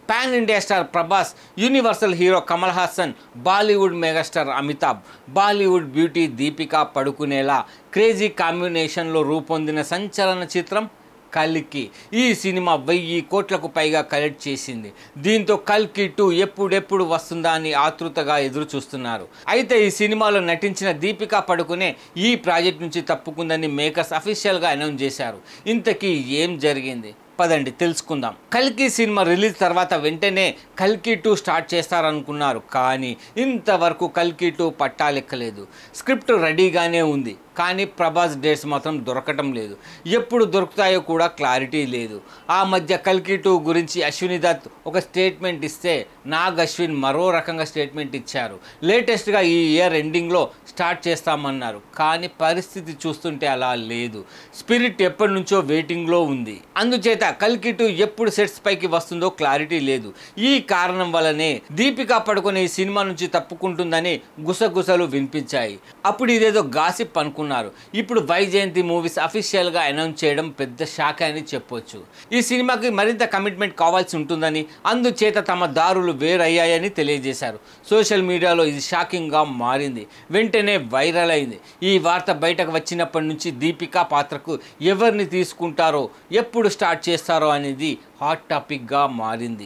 Pan India star Prabhas, universal hero Kamal Haasan, Bollywood megastar Amitabh, Bollywood beauty Deepika పడుకునేలా క్రేజీ కాంబినేషన్లో రూపొందిన సంచలన చిత్రం కల్కి. ఈ సినిమా 1000 కోట్లకు పైగా కలెక్ట్ చేసింది. దీంతో కల్కి 2 ఎప్పుడెప్పుడు వస్తుందా అని ఆతృతగా ఎదురు చూస్తున్నారు. అయితే ఈ సినిమాలో నటించిన దీపికా పడుకునే ఈ ప్రాజెక్ట్ నుంచి తప్పుకుందని మేకర్స్ అఫీషియల్గా అనౌన్స్ చేశారు. ఇంతకీ ఏం జరిగింది? పదండి తెలుసుకుందాం. కల్కి సినిమా రిలీజ్ తర్వాత వెంటనే కల్కి 2 స్టార్ట్ చేస్తారనుకున్నారు. కానీ ఇంతవరకు కల్కి 2 పట్టాలెక్కలేదు. స్క్రిప్ట్ రెడీగానే ఉంది, కానీ ప్రభాస్ డేట్స్ మాత్రం దొరకటం లేదు. ఎప్పుడు దొరుకుతాయో కూడా క్లారిటీ లేదు. ఆ మధ్య కల్కి 2 గురించి అశ్విని దత్ ఒక స్టేట్మెంట్ ఇస్తే నాగ్ అశ్విన్ మరో రకంగా స్టేట్మెంట్ ఇచ్చారు. లేటెస్ట్గా ఈ ఇయర్ ఎండింగ్లో స్టార్ట్ చేస్తామన్నారు. కానీ పరిస్థితి చూస్తుంటే అలా లేదు. స్పిరిట్ ఎప్పటి నుంచో వెయిటింగ్లో ఉంది. అందుచేత కల్కి 2 ఎప్పుడు సెట్స్ పైకి వస్తుందో క్లారిటీ లేదు. ఈ కారణం వల్లనే దీపికా పడుకునే ఈ సినిమా నుంచి తప్పుకుంటుందని గుసగుసలు వినిపించాయి. అప్పుడు ఇదేదో గాసిప్ అనుకున్నారు. ఇప్పుడు వైజయంతి మూవీస్ అఫీషియల్గా అనౌన్స్ చేయడం పెద్ద షాక్ అని చెప్పొచ్చు. ఈ సినిమాకి మరింత కమిట్మెంట్ కావాల్సి ఉంటుందని, అందుచేత తమ దారులు వేరయ్యాయని తెలియజేశారు. సోషల్ మీడియాలో ఇది షాకింగ్గా మారింది. వెంటనే వైరల్ అయింది. ఈ వార్త బయటకు వచ్చినప్పటి నుంచి దీపికా పాత్రకు ఎవరిని తీసుకుంటారో, ఎప్పుడు స్టార్ట్ చేస్తారో అనేది హాట్ టాపిక్గా మారింది.